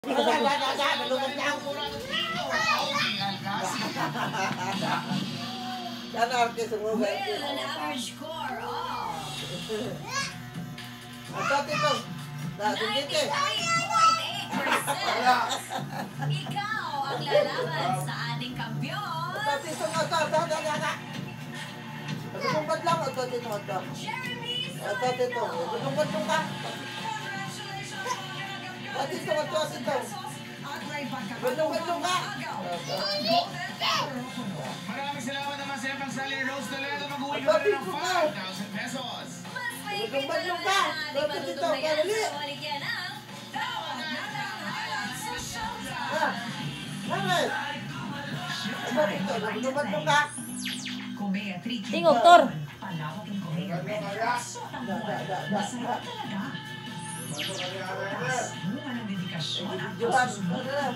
With an average score of 93.8%. Ikaw ang lalaban sa ating kampiyon, Jeremy Maraming salamat naman sa ibang sali. Rose Toledo, mag-uwi ka na ng 5,000 pesos. Mas may pito naman ang ating matutugnayan sa waligyan ng Tawag na Highlights sa Showtime. Tingog, Tor. Palawak yung Korea Red. Sotang buwan. Masarap talaga. Mas bunga ng dedikasyon at pasusunod.